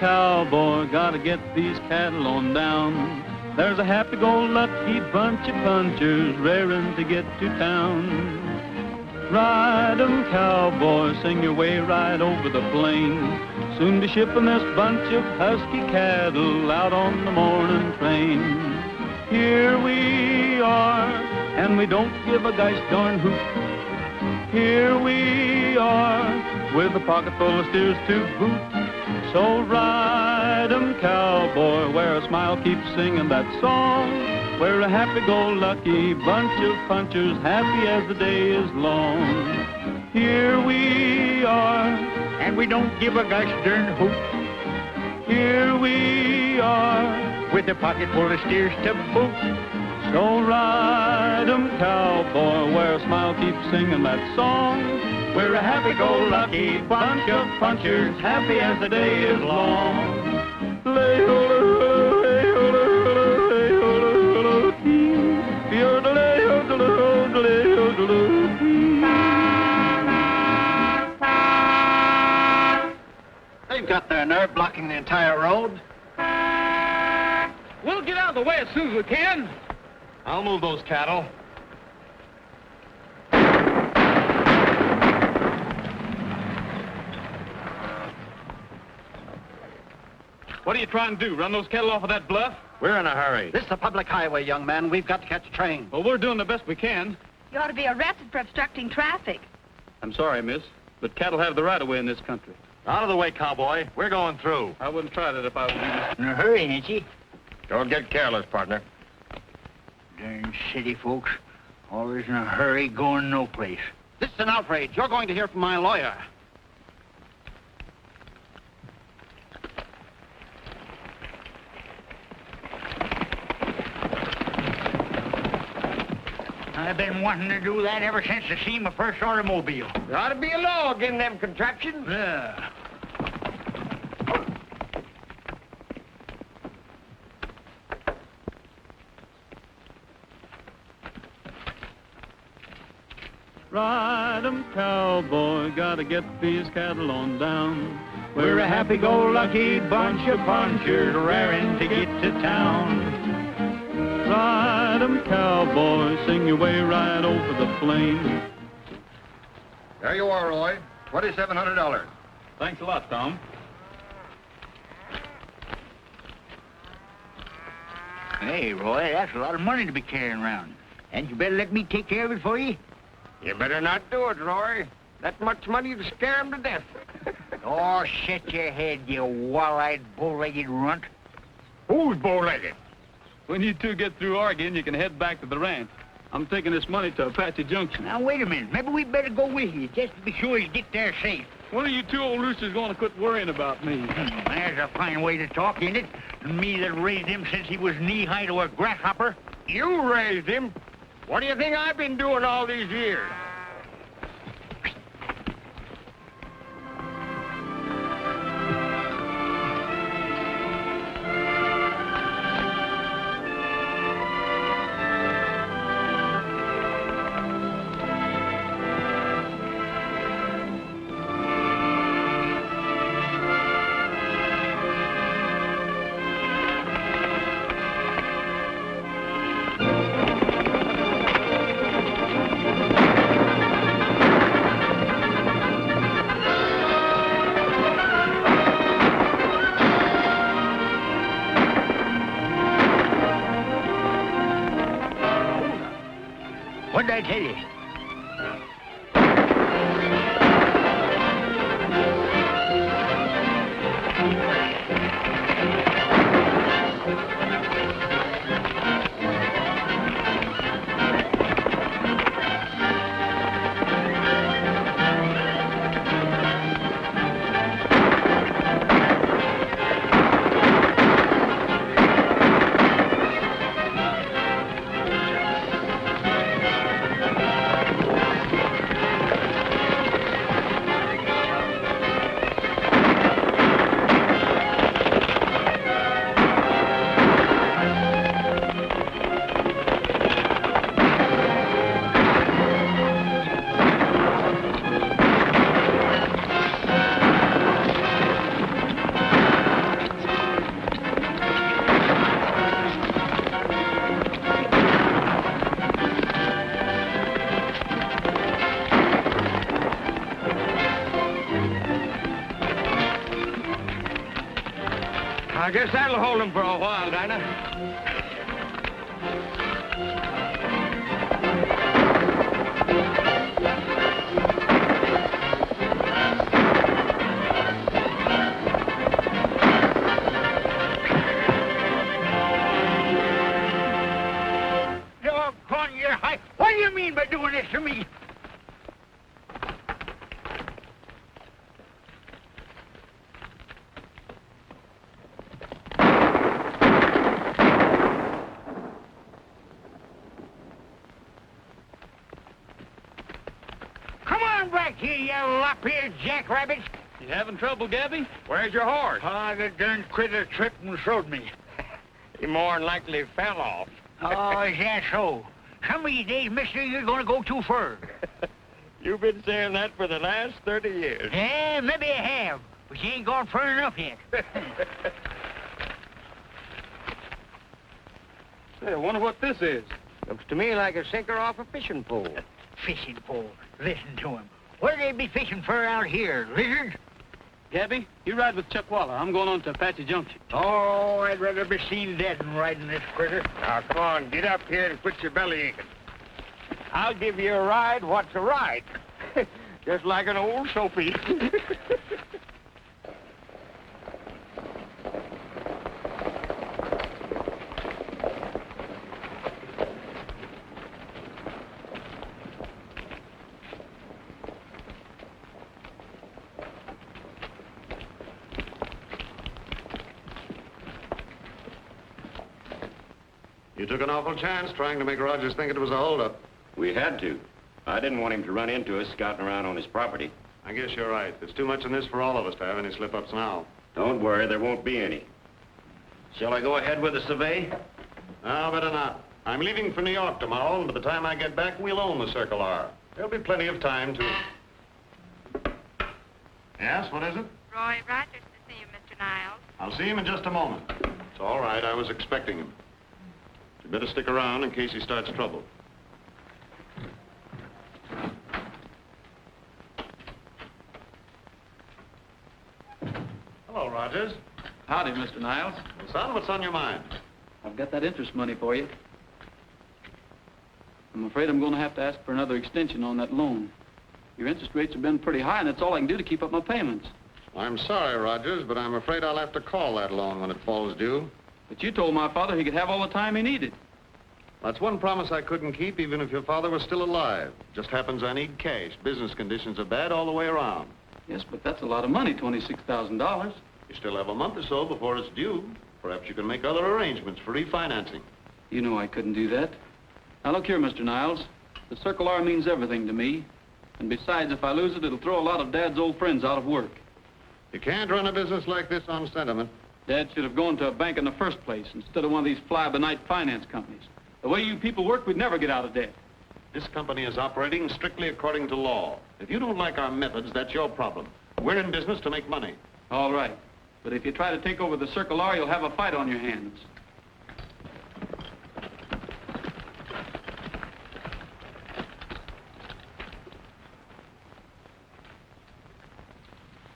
cowboy, gotta get these cattle on down. There's a happy-go-lucky bunch of punchers raring to get to town. Ride 'em, cowboy, sing your way right over the plain. Soon be shipping this bunch of husky cattle out on the morning train. Here we are, and we don't give a gosh darn hoot. Here we are, with a pocket full of steers to boot. So ride 'em, cowboy, where a smile keeps singing that song. We're a happy-go-lucky bunch of punchers, happy as the day is long. Here we are, and we don't give a gosh darn hoot. Here we are, with a pocket full of steers to boot. So ride 'em, cowboy, where a smile keeps singing that song. We're a happy-go-lucky bunch of punchers, happy as the day is long. They've got their nerve blocking the entire road. We'll get out of the way as soon as we can. I'll move those cattle. What are you trying to do, run those cattle off of that bluff? We're in a hurry. This is a public highway, young man. We've got to catch a train. Well, we're doing the best we can. You ought to be arrested for obstructing traffic. I'm sorry, miss, but cattle have the right-of-way in this country. Out of the way, cowboy. We're going through. I wouldn't try that if I was you. In a hurry, ain't you? Don't get careless, partner. Darn city folks. Always in a hurry, going no place. This is an outrage. You're going to hear from my lawyer. I've been wanting to do that ever since I seen my first automobile. There ought to be a law against them contraptions. Yeah. Ride 'em, cowboy, gotta get these cattle on down. We're a happy-go-lucky bunch of punchers raring to get to town. Ride 'em, cowboy, sing your way right over the plain. There you are, Roy. $2,700. Thanks a lot, Tom. Hey, Roy, that's a lot of money to be carrying around. And you better let me take care of it for you. You better not do it, Roy. That much money to scare him to death. Oh, shut your head, you wall-eyed, bow-legged runt. Who's bow-legged? When you two get through arguing, you can head back to the ranch. I'm taking this money to Apache Junction. Now, wait a minute. Maybe we better go with you, just to be sure you get there safe. When are you two old roosters going to quit worrying about me? There's a fine way to talk, ain't it? Me that raised him since he was knee-high to a grasshopper. You raised him. What do you think I've been doing all these years? What'd I tell you? I guess that'll hold him for a while, Dinah. Doggone your high. What do you mean by doing this to me? Come on back here, you lop-eared jackrabbits. You having trouble, Gabby? Where's your horse? Ah, the darn critter tripped and throwed me. He more than likely fell off. Oh, is that so? Some of these days, mister, you're going to go too far. You've been saying that for the last 30 years. Yeah, maybe I have, but you ain't gone far enough yet. Say, I wonder what this is. Looks to me like a sinker off a fishing pole. Fishing pole. Listen to him. What do they be fishing for out here? Lizards? Gabby, you ride with Chuck Waller. I'm going on to Apache Junction. Oh, I'd rather be seen dead than riding this critter. Now, come on, get up here and quit your belly aching. I'll give you a ride what's a ride. Just like an old soapy. You took an awful chance trying to make Rogers think it was a holdup. We had to. I didn't want him to run into us scouting around on his property. I guess you're right. There's too much in this for all of us to have any slip-ups now. Don't worry, there won't be any. Shall I go ahead with the survey? No, better not. I'm leaving for New York tomorrow, and by the time I get back, we'll own the Circle R. There'll be plenty of time to... Yes, what is it? Roy, Rogers to see you, Mr. Niles. I'll see him in just a moment. It's all right. I was expecting him. You better stick around in case he starts trouble. Hello, Rogers. Howdy, Mr. Niles. Well, son, what's on your mind? I've got that interest money for you. I'm afraid I'm going to have to ask for another extension on that loan. Your interest rates have been pretty high, and that's all I can do to keep up my payments. I'm sorry, Rogers, but I'm afraid I'll have to call that loan when it falls due. But you told my father he could have all the time he needed. That's one promise I couldn't keep, even if your father was still alive. Just happens I need cash. Business conditions are bad all the way around. Yes, but that's a lot of money, $26,000. You still have a month or so before it's due. Perhaps you can make other arrangements for refinancing. You know I couldn't do that. Now, look here, Mr. Niles. The Circle R means everything to me. And besides, if I lose it, it'll throw a lot of Dad's old friends out of work. You can't run a business like this on sentiment. Dad should have gone to a bank in the first place instead of one of these fly-by-night finance companies. The way you people work, we'd never get out of debt. This company is operating strictly according to law. If you don't like our methods, that's your problem. We're in business to make money. All right. But if you try to take over the Circle R, you'll have a fight on your hands.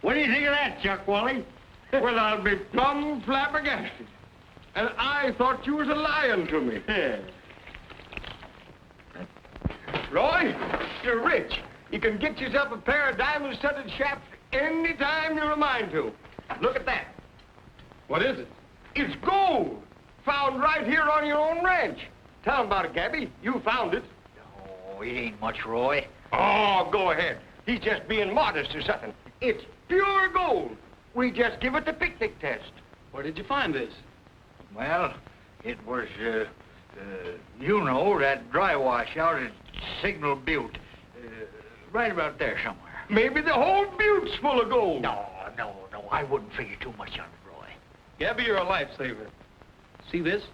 What do you think of that, Chuck Wally? Well, I'll be plumb flabbergasted. And I thought you was a lying to me. Roy, you're rich. You can get yourself a pair of diamond-studded shafts any time you're a mind to. Look at that. What is it? It's gold, found right here on your own ranch. Tell 'em about it, Gabby. You found it. Oh, it ain't much, Roy. Oh, go ahead. He's just being modest or something. It's pure gold. We just give it the picnic test. Where did you find this? Well, it was, you know, that dry wash out at Signal Butte. Right about there somewhere. Maybe the whole butte's full of gold. No, I wouldn't figure too much on it, Roy. Gabby, you're a lifesaver. See this?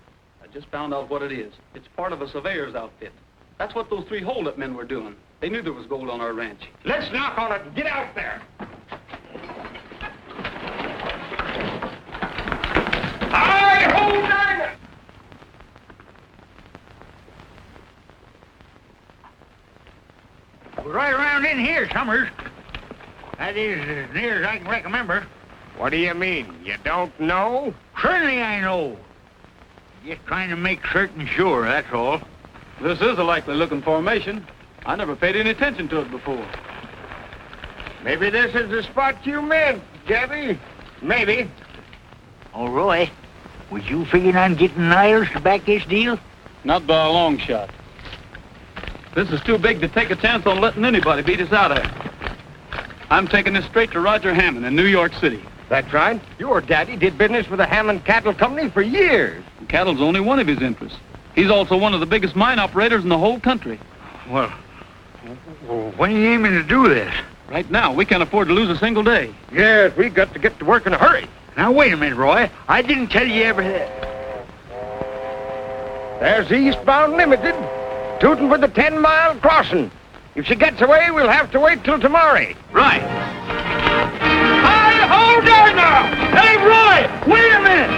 I just found out what it is. It's part of a surveyor's outfit. That's what those three hold-up men were doing. They knew there was gold on our ranch. Let's knock on it and get out there. Hi-ho, Dinah! We're right around in here, Summers. That is as near as I can remember. What do you mean? You don't know? Certainly I know. Just trying to make certain sure, that's all. This is a likely-looking formation. I never paid any attention to it before. Maybe this is the spot you meant, Gabby. Maybe. Oh, Roy, was you figuring on getting Niles to back this deal? Not by a long shot. This is too big to take a chance on letting anybody beat us out of it. I'm taking this straight to Roger Hammond in New York City. That's right. Your daddy did business with the Hammond Cattle Company for years. Cattle's only one of his interests. He's also one of the biggest mine operators in the whole country. Well, when are you aiming to do this? Right now, we can't afford to lose a single day. Yes, we got to get to work in a hurry. Now, wait a minute, Roy. I didn't tell you everything. There's Eastbound Limited, tooting for the 10-mile crossing. If she gets away, we'll have to wait till tomorrow. Right. Hi, hold there now! Hey, Roy, wait a minute!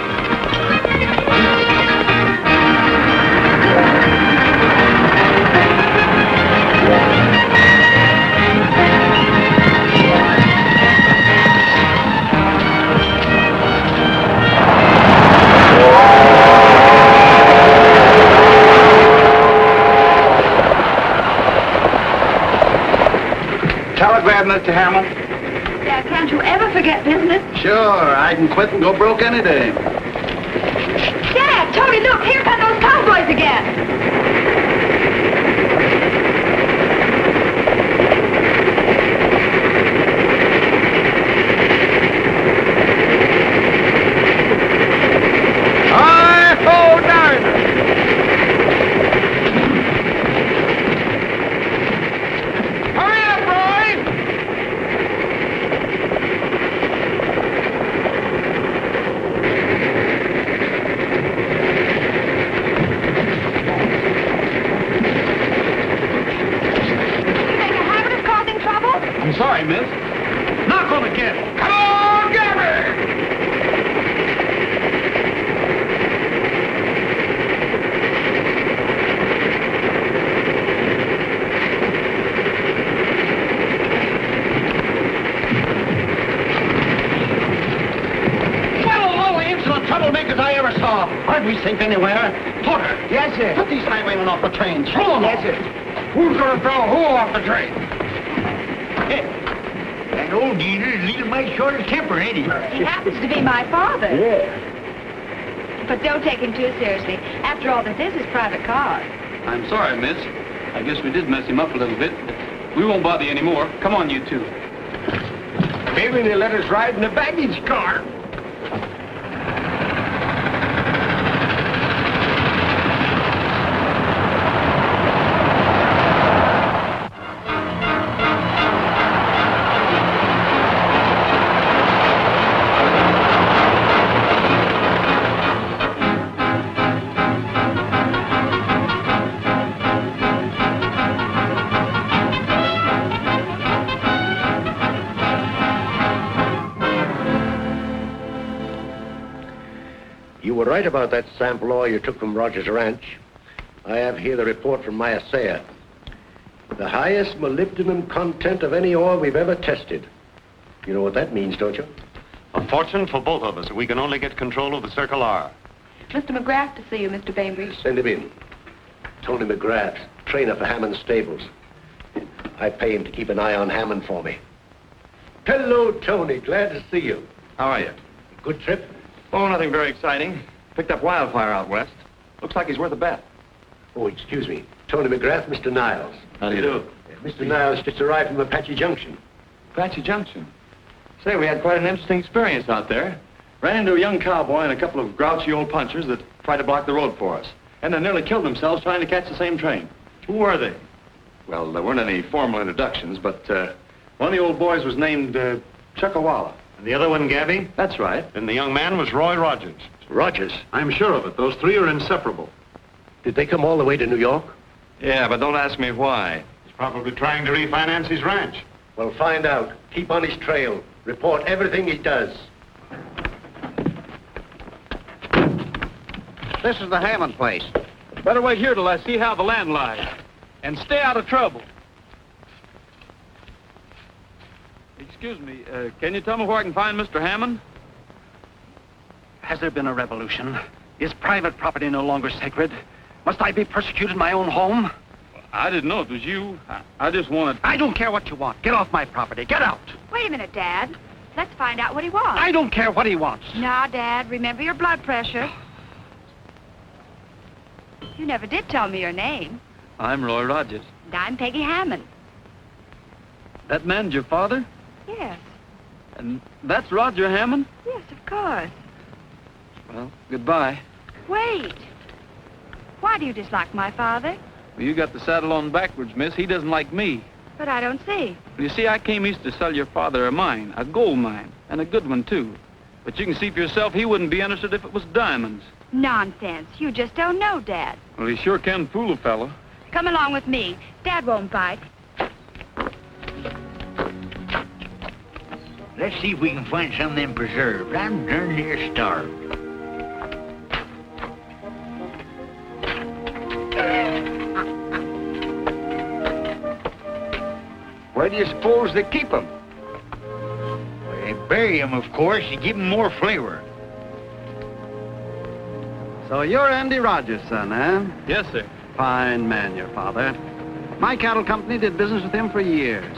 Telegram, Mr. Hammond. Yeah, can't you ever forget business? Sure, I can quit and go broke any day. Dad, Tony, look, here come those cowboys again. Hi, hold down! Hurry up, Roy! You make a habit of causing trouble? I'm sorry, miss. Knock on again. Come on, Gabby! Well, all the insolent troublemakers I ever saw. Aren't we safe anywhere? Porter. Yes, sir. Put these highwaymen off the train. Throw them Yes, off. sir. Who's gonna throw who off the train? That old geezer's leading my short of temper, ain't he? He happens to be my father. Yeah. But don't take him too seriously. After all, this is his private car. I'm sorry, miss. I guess we did mess him up a little bit. We won't bother you anymore. Come on, you two. Maybe they let us ride in the baggage car. You were right about that sample ore you took from Rogers Ranch. I have here the report from my assayer. The highest molybdenum content of any ore we've ever tested. You know what that means, don't you? A fortune for both of us if we can only get control of the Circle R. Mr. McGrath to see you, Mr. Bainbridge. Send him in. Tony McGrath, trainer for Hammond Stables. I pay him to keep an eye on Hammond for me. Hello, Tony. Glad to see you. How are you? Good trip? Oh, nothing very exciting. Picked up wildfire out west. Looks like he's worth a bet. Oh, excuse me. Tony McGrath, Mr. Niles. How do you do? Mr. Niles just arrived from Apache Junction. Apache Junction. Say, we had quite an interesting experience out there. Ran into a young cowboy and a couple of grouchy old punchers that tried to block the road for us. And they nearly killed themselves trying to catch the same train. Who were they? Well, there weren't any formal introductions, but one of the old boys was named Chuckawalla. And the other one, Gabby? That's right. And the young man was Roy Rogers. Rogers? I'm sure of it. Those three are inseparable. Did they come all the way to New York? Yeah, but don't ask me why. He's probably trying to refinance his ranch. Well, find out. Keep on his trail. Report everything he does. This is the Hammond place. Better wait here till I see how the land lies. And stay out of trouble. Excuse me, can you tell me where I can find Mr. Hammond? Has there been a revolution? Is private property no longer sacred? Must I be persecuted in my own home? I didn't know it was you. I just wanted... I don't care what you want. Get off my property. Get out. Wait a minute, Dad. Let's find out what he wants. I don't care what he wants. Now, Dad, remember your blood pressure. You never did tell me your name. I'm Roy Rogers. And I'm Peggy Hammond. That man's your father? Yes. And that's Roger Hammond? Yes, of course. Well, goodbye. Wait. Why do you dislike my father? Well, you got the saddle on backwards, miss. He doesn't like me. But I don't see. You see, I came east to sell your father a mine, a gold mine, and a good one, too. But you can see for yourself he wouldn't be interested if it was diamonds. Nonsense. You just don't know, Dad. Well, he sure can fool a fellow. Come along with me. Dad won't bite. Let's see if we can find some of them preserves. I'm darn near starved. Where do you suppose they keep them? Well, they bury them, of course, to give them more flavor. So you're Andy Rogers' son, eh? Yes, sir. Fine man, your father. My cattle company did business with him for years.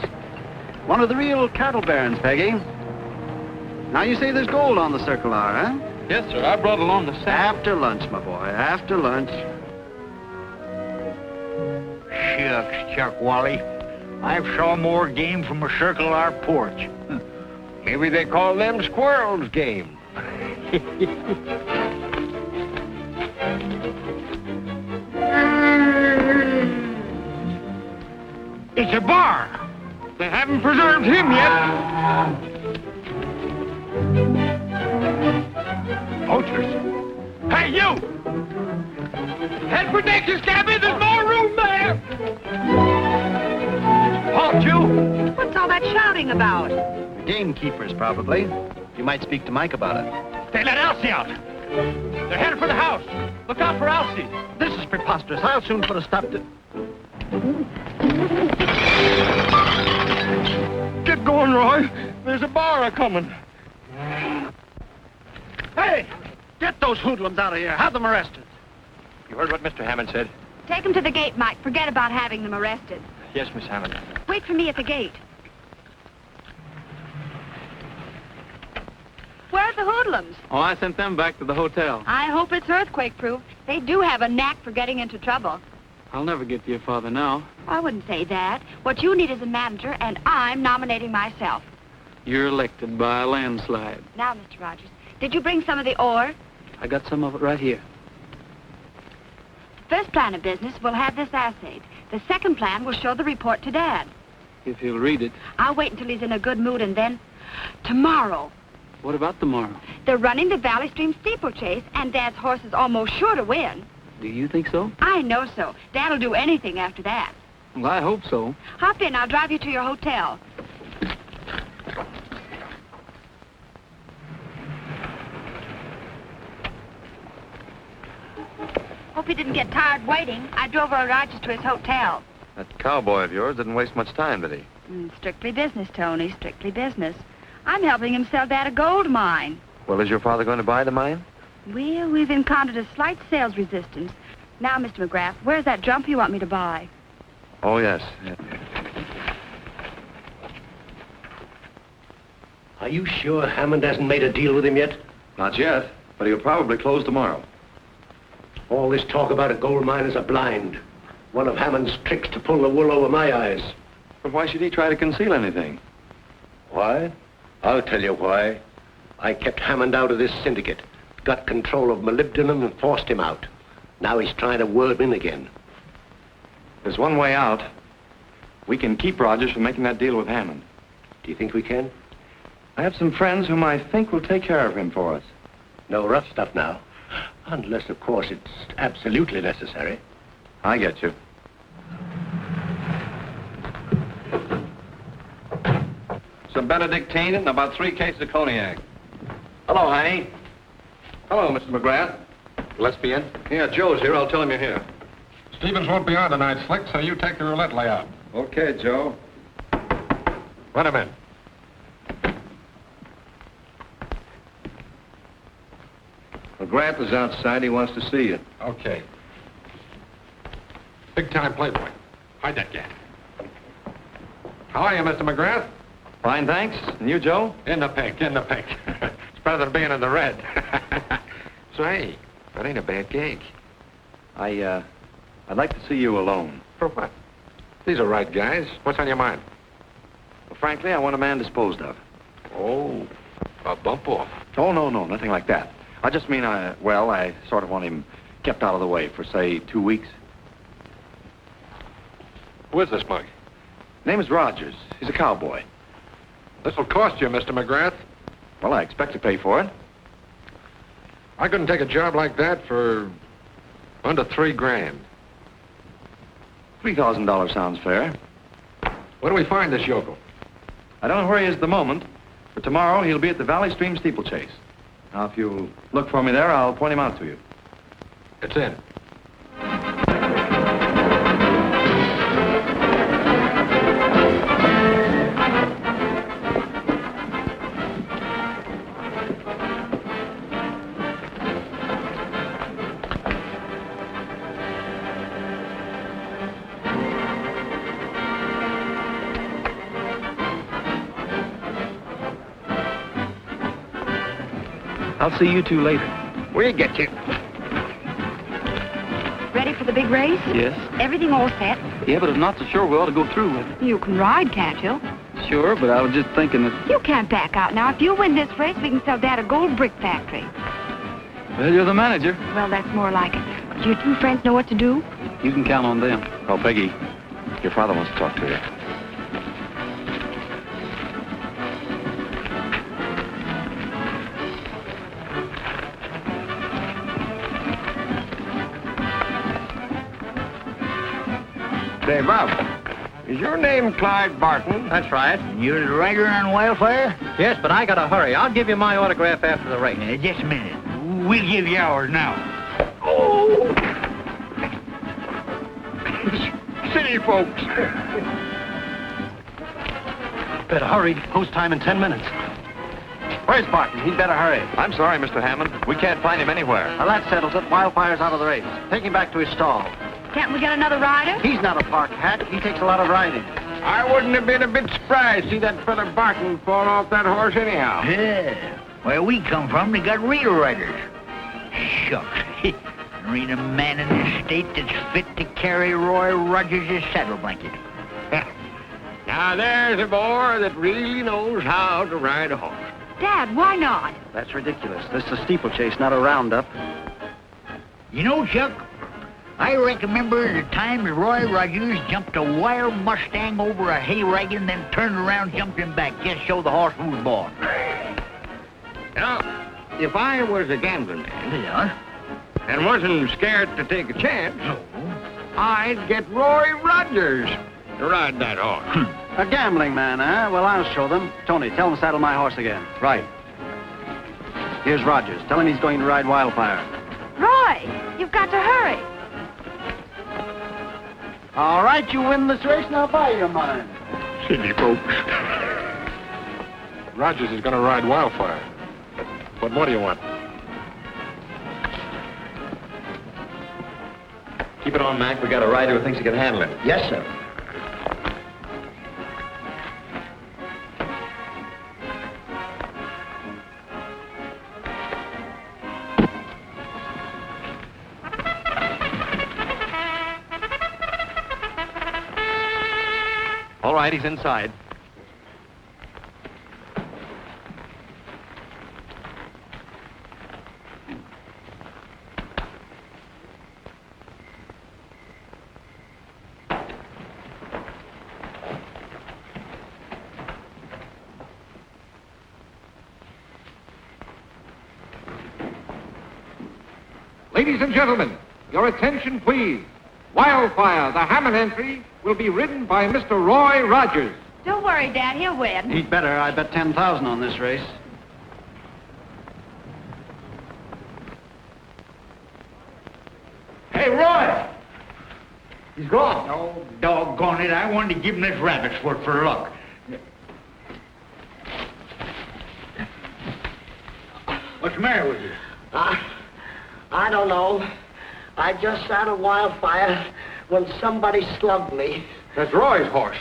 One of the real cattle barons, Peggy. Now, you say there's gold on the Circle R, huh? Yes, sir. I brought along the sack. After lunch, my boy, after lunch. Shucks, Chuck Wally. I've saw more game from a Circle R porch. Maybe they call them squirrels game. It's a bar. They haven't preserved him yet. Poachers. Hey, you! Head for Dix's cabin. There's more room there. Halt you! What's all that shouting about? The gamekeepers, probably. You might speak to Mike about it. They let Elsie out. They're headed for the house. Look out for Elsie. This is preposterous. I'll soon put a stop to... Get going, Roy. There's a bar a-coming. Hey! Get those hoodlums out of here. Have them arrested. You heard what Mr. Hammond said? Take them to the gate, Mike. Forget about having them arrested. Yes, Miss Hammond. Wait for me at the gate. Where are the hoodlums? Oh, I sent them back to the hotel. I hope it's earthquake-proof. They do have a knack for getting into trouble. I'll never get to your father now. I wouldn't say that. What you need is a manager, and I'm nominating myself. You're elected by a landslide. Now, Mr. Rogers, did you bring some of the ore? I got some of it right here. First plan of business, we'll have this assayed. The second plan will show the report to Dad. If he'll read it. I'll wait until he's in a good mood, and then... tomorrow. What about tomorrow? They're running the Valley Stream steeplechase, and Dad's horse is almost sure to win. Do you think so? I know so. Dad'll do anything after that. Well, I hope so. Hop in. I'll drive you to your hotel. Hope you didn't get tired waiting. I drove Rogers to his hotel. That cowboy of yours didn't waste much time, did he? Strictly business, Tony. Strictly business. I'm helping him sell Dad a gold mine. Well, is your father going to buy the mine? Well, we've encountered a slight sales resistance. Now, Mr. McGrath, where's that jump you want me to buy? Oh, yes. Are you sure Hammond hasn't made a deal with him yet? Not yet, but he'll probably close tomorrow. All this talk about a gold mine is a blind. One of Hammond's tricks to pull the wool over my eyes. But why should he try to conceal anything? Why? I'll tell you why. I kept Hammond out of this syndicate, got control of molybdenum and forced him out. Now he's trying to worm in again. There's one way out. We can keep Rogers from making that deal with Hammond. Do you think we can? I have some friends whom I think will take care of him for us. No rough stuff now. Unless, of course, it's absolutely necessary. I get you. Some Benedictine and about 3 cases of cognac. Hello, honey. Hello, Mr. McGrath. Let's be in. Yeah, Joe's here. I'll tell him you're here. Stevens won't be on tonight, Slick, so you take the roulette layout. Okay, Joe. Run him in. McGrath is outside. He wants to see you. Okay. Big-time playboy. Hide that gat. How are you, Mr. McGrath? Fine, thanks. And you, Joe? In the pink, in the pink. It's better than being in the red. Say, that ain't a bad gig. I'd like to see you alone. For what? These are right guys. What's on your mind? Well, frankly, I want a man disposed of. Oh, a bump off. Oh, no, nothing like that. I just mean, I sort of want him kept out of the way for, say, 2 weeks. Who is this mug? Name is Rogers. He's a cowboy. This'll cost you, Mr. McGrath. Well, I expect to pay for it. I couldn't take a job like that for under $3 grand. $3,000 sounds fair. Where do we find this yokel? I don't know where he is at the moment, but tomorrow he'll be at the Valley Stream steeplechase. Now, if you'll look for me there, I'll point him out to you. It's in. I'll see you two later. We'll get you. Ready for the big race? Yes. Everything all set? Yeah, but if not so sure, we ought to go through with it. You can ride, can't you? Sure, but I was just thinking that... You can't back out now. If you win this race, we can sell Dad a gold brick factory. Well, you're the manager. Well, that's more like it. Do your two friends know what to do? You can count on them. Oh, Peggy, your father wants to talk to you. Say, Bob, is your name Clyde Barton? That's right. You're the rider on Wildfire? Yes, but I gotta hurry. I'll give you my autograph after the race. Just a minute. We'll give you ours now. Oh! City folks. Better hurry. Post time in 10 minutes. Where's Barton? He'd better hurry. I'm sorry, Mr. Hammond. We can't find him anywhere. Well, that settles it. Wildfire's out of the race. Take him back to his stall. Can't we get another rider? He's not a park hat. He takes a lot of riding. I wouldn't have been a bit surprised to see that fella Barton fall off that horse anyhow. Yeah. Where we come from, they got real riders. Shucks. There ain't a man in this state that's fit to carry Roy Rogers' saddle blanket. Now, there's a boy that really knows how to ride a horse. Dad, why not? That's ridiculous. This is a steeplechase, not a roundup. You know, Chuck, I remember the time that Roy Rogers jumped a wild Mustang over a hay wagon, then turned around, jumped him back, just so the horse was born. Now, if I was a gambling man Yeah? and wasn't scared to take a chance, I'd get Roy Rogers to ride that horse. A gambling man, huh? Well, I'll show them. Tony, tell him to saddle my horse again. Right. Here's Rogers. Tell him he's going to ride Wildfire. Roy, you've got to hurry. All right, you win this race, now buy your mind. City folks. Rogers is going to ride Wildfire. What more do you want? Keep it on, Mac. We got a rider who thinks he can handle it. Yes, sir. All right, he's inside. Ladies and gentlemen, your attention, please. Wildfire, the Hammond entry, will be ridden by Mr. Roy Rogers. Don't worry, Dad, he'll win. He'd better. I bet 10,000 on this race. Hey, Roy! He's gone. Oh, doggone it. I wanted to give him this rabbit's foot for luck. What's the matter with you? I don't know. I just sat a wildfire when somebody slugged me. That's Roy's horse.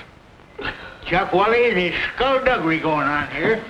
Chuck Wally, there's skullduggery going on here.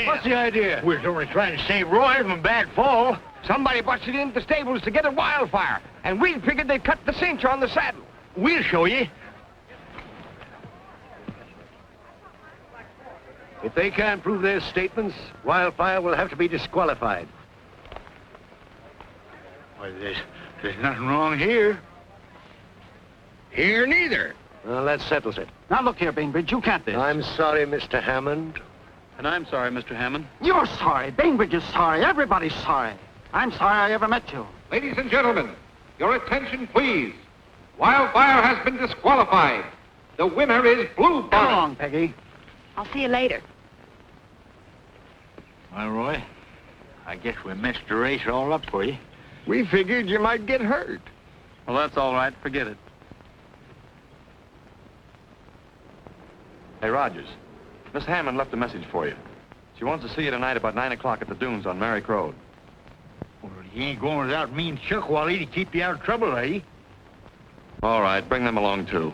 What's the idea? We're only trying to save Roy from a bad fall. Somebody busted into the stables to get a wildfire, and we figured they'd cut the cinch on the saddle. We'll show you. If they can't prove their statements, Wildfire will have to be disqualified. Well, there's nothing wrong here. Here neither. Well, that settles it. Now, look here, Bainbridge, you can't this. I'm sorry, Mr. Hammond. And I'm sorry, Mr. Hammond. You're sorry. Bainbridge is sorry. Everybody's sorry. I'm sorry I ever met you. Ladies and gentlemen, your attention, please. Wildfire has been disqualified. The winner is Blue Bonnet. Come along, Peggy. I'll see you later. Well, Roy, I guess we messed the race all up for you. We figured you might get hurt. Well, that's all right. Forget it. Hey, Rogers. Miss Hammond left a message for you. She wants to see you tonight about 9 o'clock at the dunes on Merrick Road. Well, you ain't going without me and Chuck Wally to keep you out of trouble, eh? All right, bring them along, too.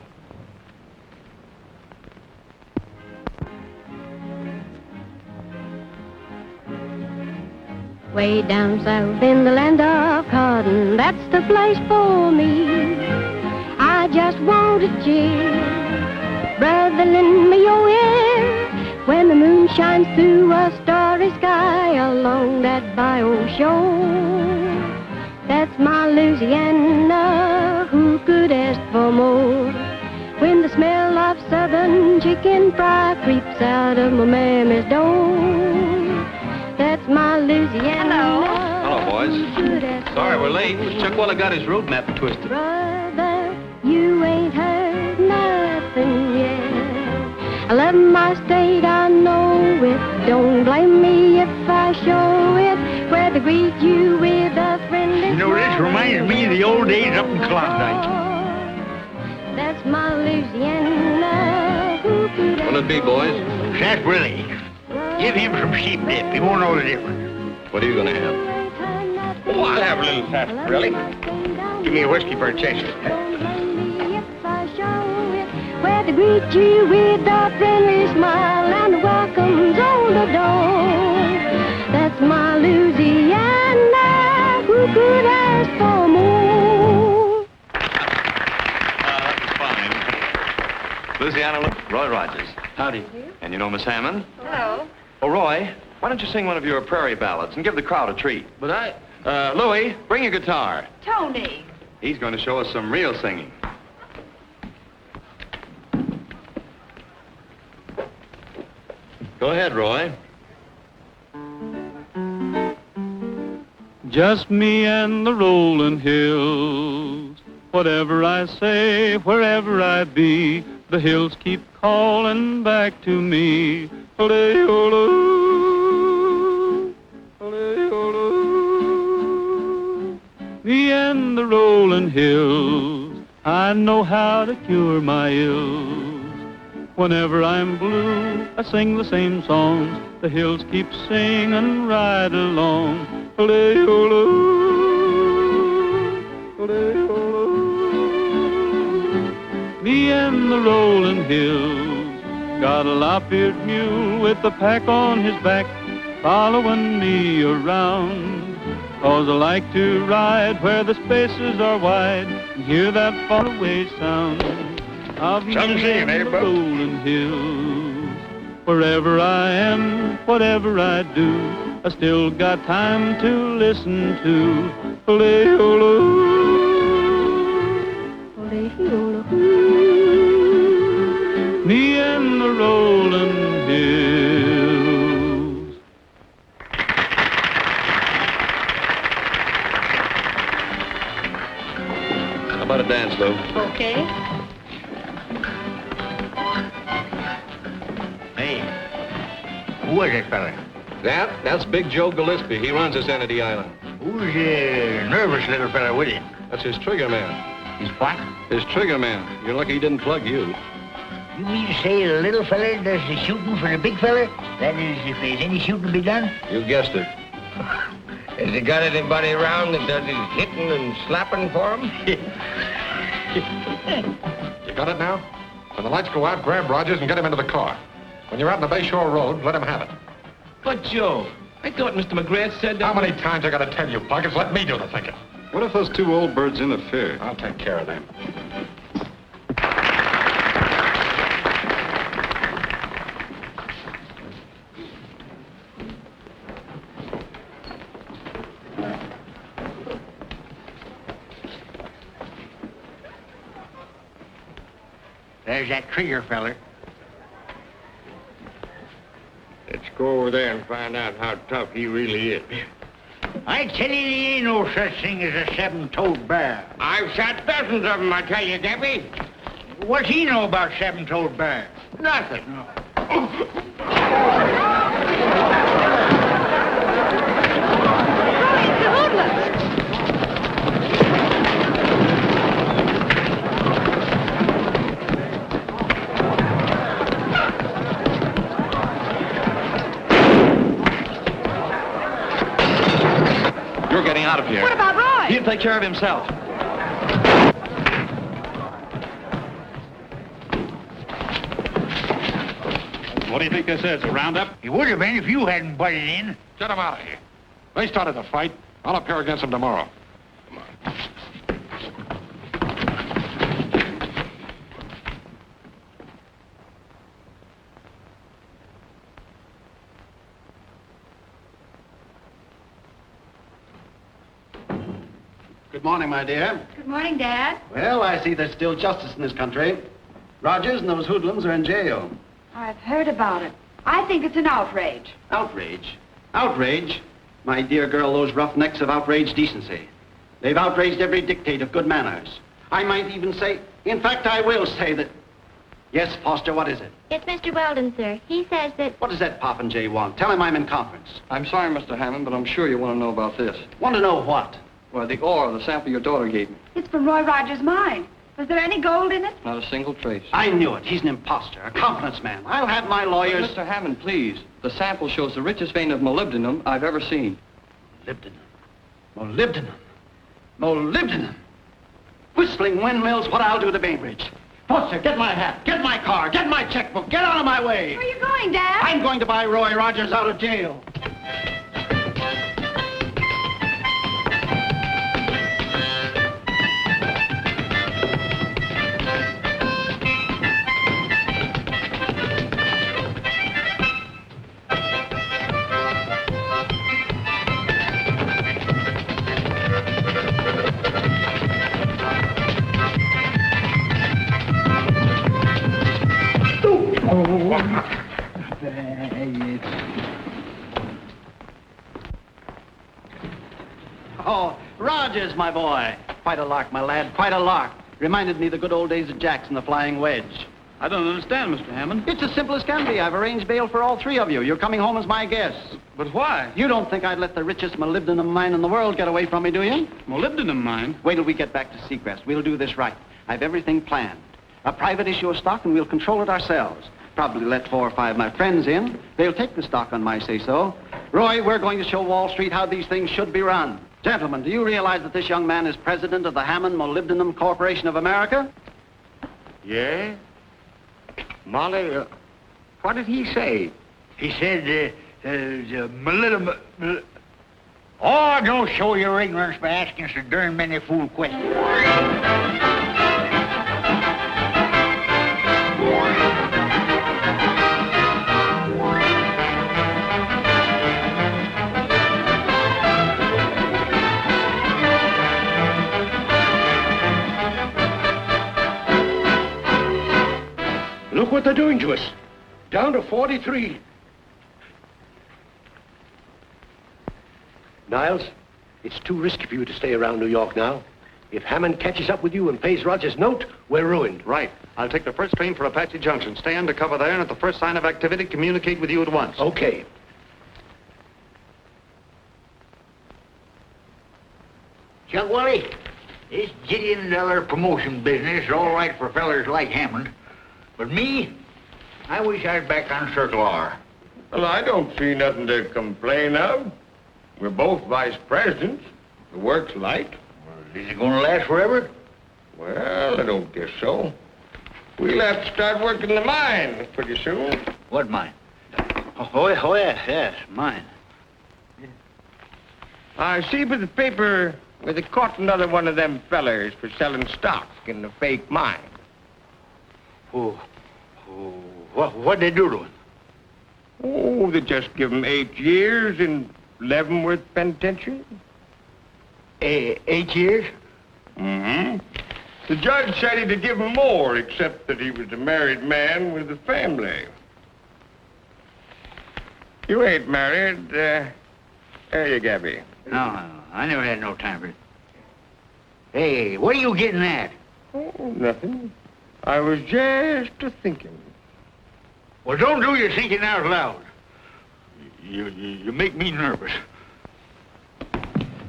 Way down south in the land of cotton, that's the place for me. I just want a cheer, brother, lend me your ear. When the moon shines through a starry sky along that bayou shore, that's my Louisiana, who could ask for more? When the smell of southern chicken fry creeps out of my mammy's door, that's my Louisiana. Hello, boys. Sorry we're late. Chuck Wally got his road map twisted. Brother, you ain't heard nothing yet. I love my state, I know it. Don't blame me if I show it. Where they greet you with a friendly. You know, this reminds me of the old days up in Klondike. That's my Louisiana. What'll it be, boys? That's Willie. Give him some sheep dip. He won't know the difference. What are you going to have? Oh, I'll have a little sarsaparilla. Give me a whiskey for a chaser. Where the greet you with a friendly smile and welcomes on the door. That's my Louisiana, who could ask for more? That was fine. Louisiana, Roy Rogers. Howdy. And you know Miss Hammond? Hello. Oh, Roy, why don't you sing one of your prairie ballads and give the crowd a treat? But Louie, bring your guitar. Tony. He's going to show us some real singing. Go ahead, Roy. Just me and the rolling hills. Whatever I say, wherever I be, the hills keep calling back to me. Ole-ole, ole-ole. Me and the rolling hills, I know how to cure my ills. Whenever I'm blue, I sing the same songs. The hills keep singing right along. Ole-ole, ole-ole. Me and the rolling hills, got a lop-eared mule with a pack on his back, following me around. 'Cause I like to ride where the spaces are wide and hear that faraway sound of me and the rolling hills. Wherever I am, whatever I do, I still got time to listen to. Ole-ole, ole-ole. Me and the rolling hills. How about a dance, Lou? Okay. Hey, who is that fella? That's Big Joe Gillespie. He runs this Entity Island. Who's the nervous little fella with him? That's his trigger man. He's what? His trigger man. You're lucky he didn't plug you. You mean to say the little fella does the shooting for the big fella? That is, if there's any shooting to be done? You guessed it. Has he got anybody around that does his hitting and slapping for him? You got it now? When the lights go out, grab Rogers and get him into the car. When you're out on the Bayshore Road, let him have it. But, Joe, I thought Mr. McGrath said that... How many times I gotta tell you, Buggers? Let me do the thinking. What if those two old birds interfere? I'll take care of them. There's that trigger feller. Let's go over there and find out how tough he really is. I tell you, there ain't no such thing as a seven-toed bear. I've shot dozens of them, I tell you, Debbie. What's he know about seven-toed bear? Nothing. You're getting out of here. What about Roy? He'll take care of himself. What do you think this is, a roundup? He would have been if you hadn't butted in. Get him out of here. They started the fight. I'll appear against them tomorrow. Come on. Good morning, my dear. Good morning, Dad. Well, I see there's still justice in this country. Rogers and those hoodlums are in jail. I've heard about it. I think it's an outrage. Outrage? Outrage? My dear girl, those roughnecks have outraged decency. They've outraged every dictate of good manners. I might even say, in fact, I will say that... Yes, Foster, what is it? It's Mr. Weldon, sir. He says that... What does that Popinjay want? Tell him I'm in conference. I'm sorry, Mr. Hammond, but I'm sure you want to know about this. Want to know what? Well, the ore, the sample your daughter gave me. It's from Roy Rogers' mine. Was there any gold in it? Not a single trace. I knew it. He's an imposter, a confidence man. I'll have my lawyers... Mr. Hammond, please. The sample shows the richest vein of molybdenum I've ever seen. Molybdenum. Molybdenum. Molybdenum. Whistling windmills, what I'll do to Bainbridge. Foster, get my hat, get my car, get my checkbook, get out of my way. Where are you going, Dad? I'm going to buy Roy Rogers out of jail. Oh, Rogers, my boy. Quite a lark, my lad, quite a lark. Reminded me of the good old days of Jackson, the Flying Wedge. I don't understand, Mr. Hammond. It's as simple as can be. I've arranged bail for all three of you. You're coming home as my guests. But why? You don't think I'd let the richest molybdenum mine in the world get away from me, do you? Molybdenum mine? Wait till we get back to Seacrest. We'll do this right. I've everything planned. A private issue of stock, and we'll control it ourselves. Probably let 4 or 5 of my friends in. They'll take the stock on my say-so. Roy, we're going to show Wall Street how these things should be run. Gentlemen, do you realize that this young man is president of the Hammond Molybdenum Corporation of America? Yeah? Molly, what did he say? He said, molybdenum... Oh, don't show your ignorance by asking so darn many fool questions. Look what they're doing to us. Down to 43. Niles, it's too risky for you to stay around New York now. If Hammond catches up with you and pays Rogers' note, we're ruined. Right. I'll take the first train for Apache Junction. Stay undercover there, and at the first sign of activity, communicate with you at once. Okay. Chuck Wally, this $1 promotion business is all right for fellers like Hammond. But me, I wish I was back on Circle R. Well, I don't see nothing to complain of. We're both vice presidents. The work's light. Is it going to last forever? Well, I don't guess so. We'll have to start working the mine pretty soon. What mine? Oh, yes, mine. I see by the paper where they caught another one of them fellers for selling stock in the fake mine. What'd they do to him? Oh, they just give him 8 years in Leavenworth Penitentiary. 8 years? Mm-hmm. The judge said he'd give him more, except that he was a married man with a family. You ain't married. There you, Gabby. No, I never had no time for it. Hey, what are you getting at? Oh, nothing. I was just a-thinking. Well, don't do your thinking out loud. You make me nervous.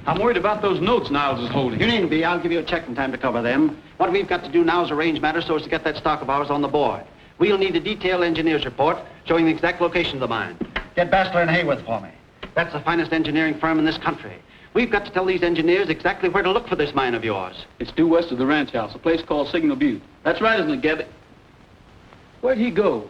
I'm worried about those notes Niles is holding. You needn't be. I'll give you a check in time to cover them. What we've got to do now is arrange matters so as to get that stock of ours on the board. We'll need a detailed engineer's report showing the exact location of the mine. Get Bastler and Hayworth for me. That's the finest engineering firm in this country. We've got to tell these engineers exactly where to look for this mine of yours. It's due west of the ranch house, a place called Signal Butte. That's right, isn't it, Gabby? Where'd he go?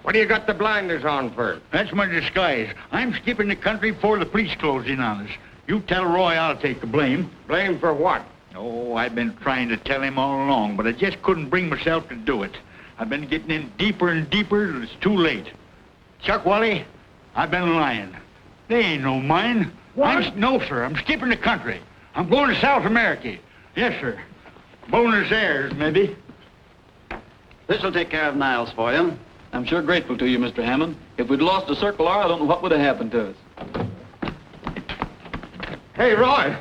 What do you got the blinders on for? That's my disguise. I'm skipping the country before the police close in on us. You tell Roy I'll take the blame. Blame for what? Oh, I've been trying to tell him all along, but I just couldn't bring myself to do it. I've been getting in deeper and deeper, and it's too late. Chuck Wally, I've been lying. They ain't no mine. What? No, sir. I'm skipping the country. I'm going to South America. Yes, sir. Buenos Aires, maybe. This'll take care of Niles for you. I'm sure grateful to you, Mr. Hammond. If we'd lost the Circle R, I don't know what would have happened to us. Hey, Roy,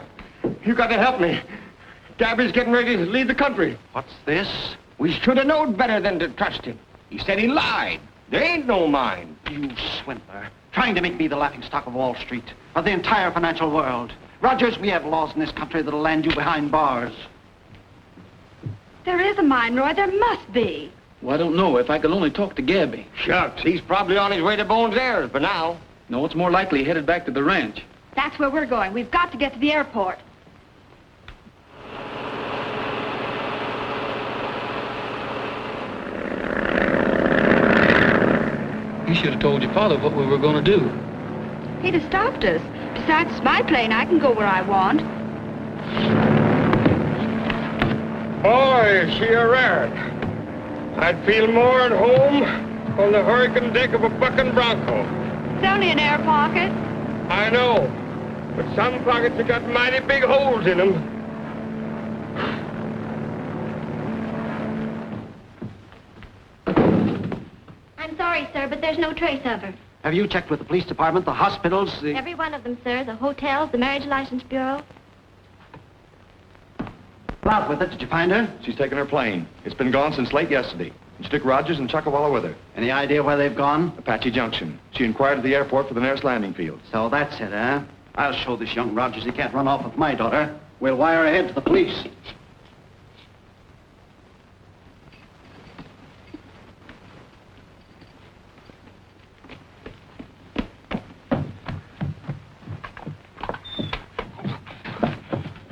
you got to help me. Gabby's getting ready to leave the country. What's this? We should have known better than to trust him. He said he lied. There ain't no mine. You swindler. Trying to make me the laughingstock of Wall Street, of the entire financial world. Rogers, we have laws in this country that'll land you behind bars. There is a mine, Roy. There must be. Well, I don't know. If I could only talk to Gabby. Shucks, he's probably on his way to Bones Aires, but now. No, it's more likely headed back to the ranch. That's where we're going. We've got to get to the airport. You should have told your father what we were going to do. He'd have stopped us. Besides, it's my plane. I can go where I want. Boy, is she a rat. I'd feel more at home on the hurricane deck of a bucking bronco. It's only an air pocket. I know, but some pockets have got mighty big holes in them. I'm sorry, sir, but there's no trace of her. Have you checked with the police department, the hospitals, Every one of them, sir. The hotels, the Marriage License Bureau. Out with it. Did you find her? She's taken her plane. It's been gone since late yesterday. And she took Rogers and Chuckawalla with her. Any idea where they've gone? Apache Junction. She inquired at the airport for the nearest landing field. So that's it, huh? I'll show this young Rogers he can't run off with my daughter. We'll wire ahead to the police.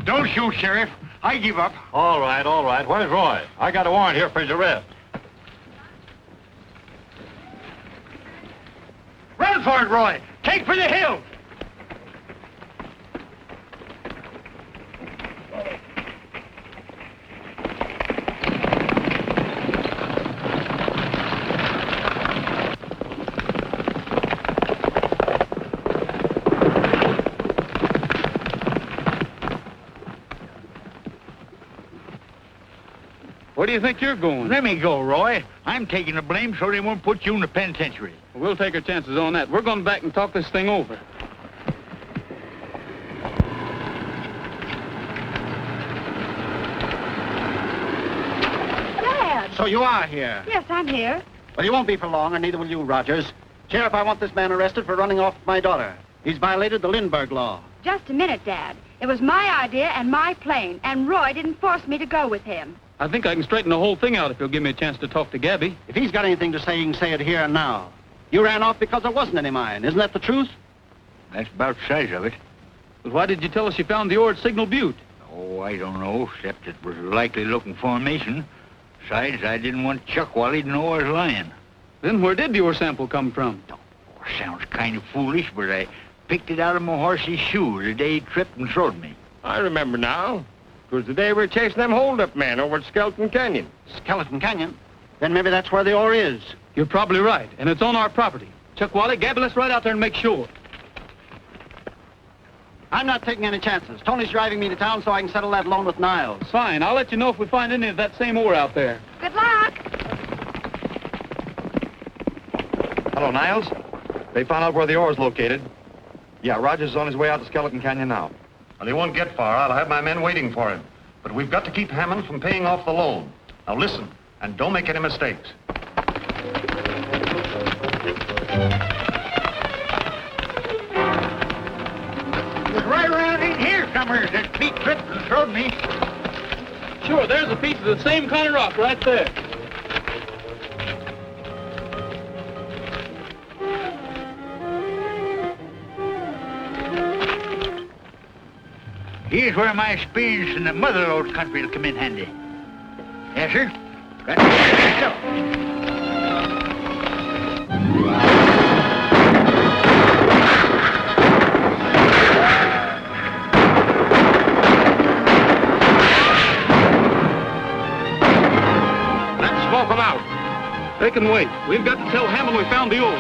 Don't shoot, Sheriff. I give up. All right, all right. Where's Roy? I got a warrant here for his arrest. Run for it, Roy. Take for the hill. Where do you think you're going? Let me go, Roy. I'm taking the blame so they won't put you in the penitentiary. We'll take our chances on that. We're going back and talk this thing over. Dad! So you are here. Yes, I'm here. Well, you won't be for long, and neither will you, Rogers. Sheriff, I want this man arrested for running off with my daughter. He's violated the Lindbergh law. Just a minute, Dad. It was my idea and my plane, and Roy didn't force me to go with him. I think I can straighten the whole thing out if you'll give me a chance to talk to Gabby. If he's got anything to say, he can say it here and now. You ran off because there wasn't any mine. Isn't that the truth? That's about the size of it. But why did you tell us you found the ore at Signal Butte? Oh, I don't know, except it was a likely looking formation. Besides, I didn't want Chuckwally to know I was lying. Then where did the ore sample come from? Oh, sounds kind of foolish, but I picked it out of my horse's shoe the day he tripped and throwed me. I remember now. It was the day we were chasing them hold-up men over at Skeleton Canyon. Skeleton Canyon? Then maybe that's where the ore is. You're probably right, and it's on our property. Chuckwally, Gabby, let's ride out there and make sure. I'm not taking any chances. Tony's driving me to town so I can settle that loan with Niles. Fine. I'll let you know if we find any of that same ore out there. Good luck. Hello, Niles. They found out where the ore is located. Yeah, Rogers is on his way out to Skeleton Canyon now. Well, he won't get far. I'll have my men waiting for him. But we've got to keep Hammond from paying off the loan. Now listen, and don't make any mistakes. It was right around in here somewhere that Pete tripped and throwed me. Sure, there's a piece of the same kind of rock right there. Here's where my experience in the mother lode country will come in handy. Yes, sir. Got to myself. Let's smoke them out. They can wait. We've got to tell Hammond we found the ore.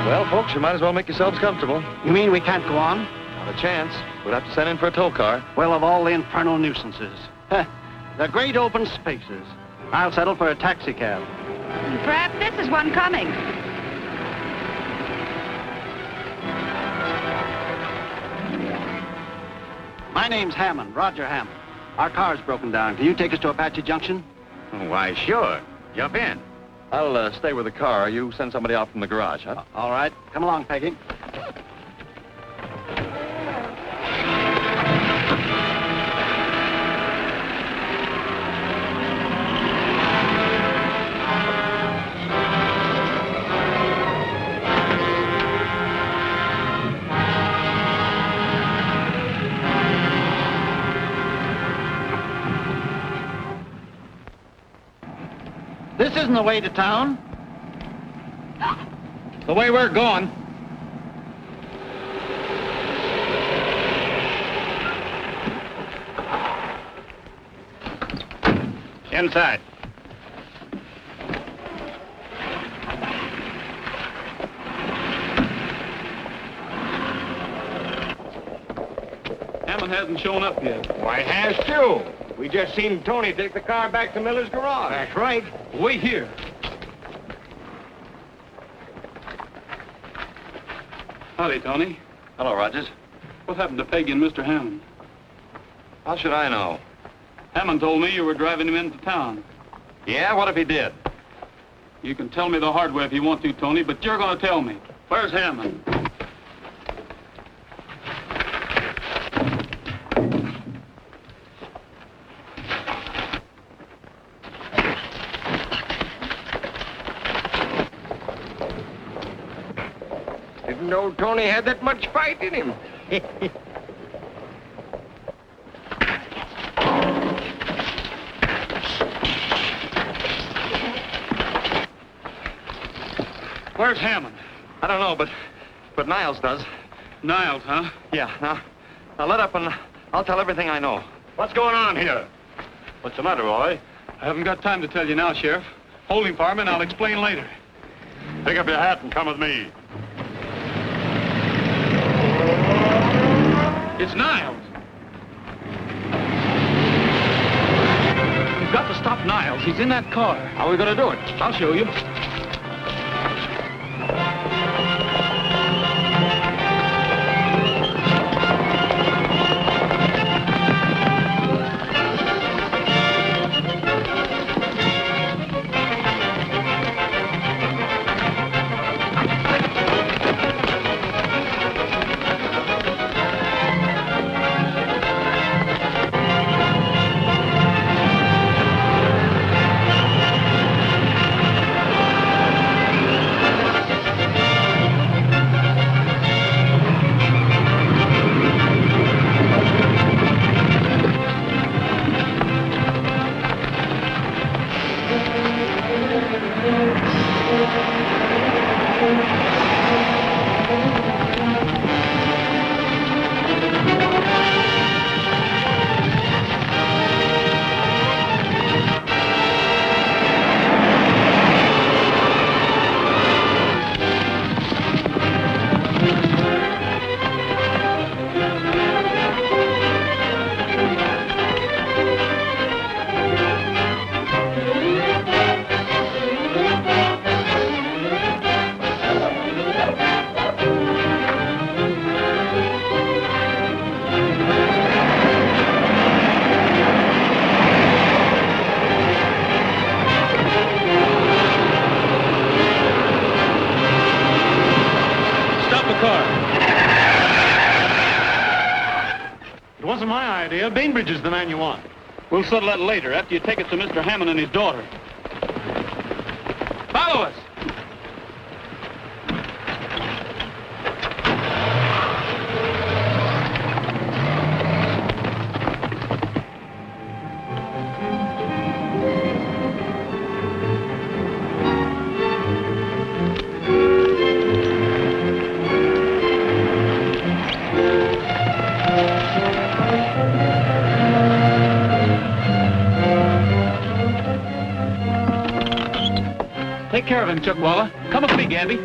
Well, folks, you might as well make yourselves comfortable. You mean we can't go on? Not a chance. We'll have to send in for a tow car. Well, of all the infernal nuisances. The great open spaces. I'll settle for a taxi cab. Perhaps this is one coming. My name's Hammond, Roger Hammond. Our car's broken down. Can you take us to Apache Junction? Why, sure. Jump in. I'll stay with the car. You send somebody out from the garage, huh? All right. Come along, Peggy. This isn't the way to town. The way we're going. Inside. Hammond hasn't shown up yet. Why, has too. We just seen Tony take the car back to Miller's garage. That's right. Wait here. Howdy, Tony. Hello, Rogers. What happened to Peggy and Mr. Hammond? How should I know? Hammond told me you were driving him into town. Yeah, what if he did? You can tell me the hard way if you want to, Tony, but you're going to tell me. Where's Hammond? Didn't know Tony had that much fight in him. Where's Hammond? I don't know, but Niles does. Niles, huh? Yeah, now let up and I'll tell everything I know. What's going on here? What's the matter, Roy? I haven't got time to tell you now, Sheriff. Hold him, fireman. I'll explain later. Pick up your hat and come with me. It's Niles. We've got to stop Niles. He's in that car. How are we going to do it? I'll show you. Bainbridge is the man you want. We'll settle that later, after you take it to Mr. Hammond and his daughter. Follow us! Take care of him, Chuckwalla. Come with me, Gabby.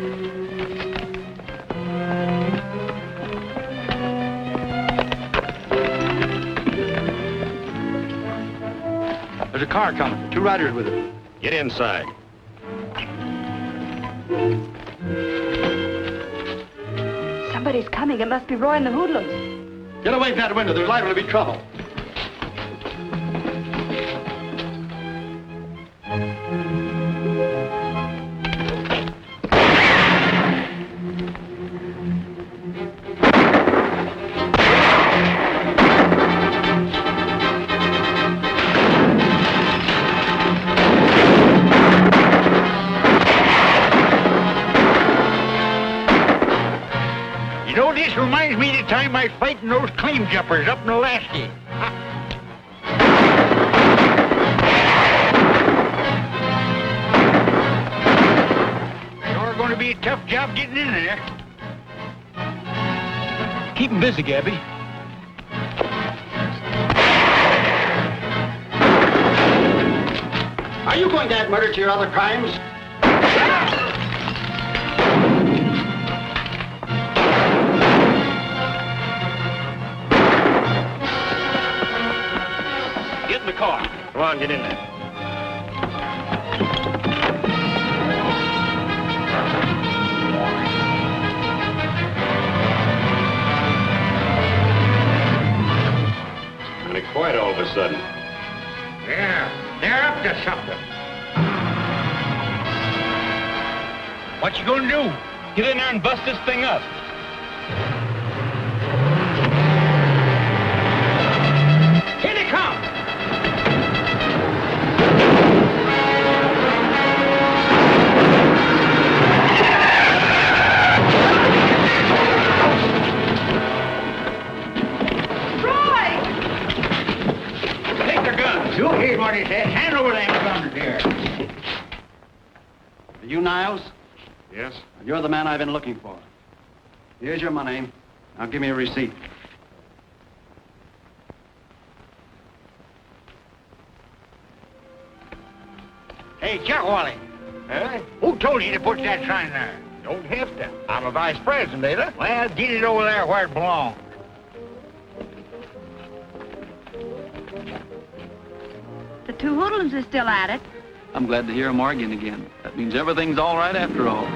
There's a car coming. 2 riders with it. Get inside. Somebody's coming. It must be Roy and the hoodlums. Get away from that window. There's liable to be trouble. You know, this reminds me of the time I was fighting those claim jumpers up in Alaska. be a tough job getting in there. Keep him busy, Gabby. Are you going to add murder to your other crimes? Get in the car. Come on, get in there. Kind of quiet all of a sudden. Yeah, they're up to something. What you gonna do? Get in there and bust this thing up. Here they come! Take their guns. You hear what he said. Hand over them guns here. Are you Niles? Yes? You're the man I've been looking for. Here's your money. Now give me a receipt. Hey, Chuck Wally. Huh? Who told you to put that sign there? Don't have to. I'm a vice president, ain't I? Well, get it over there where it belongs. The two hoodlums are still at it. I'm glad to hear 'em arguing again. That means everything's all right after all.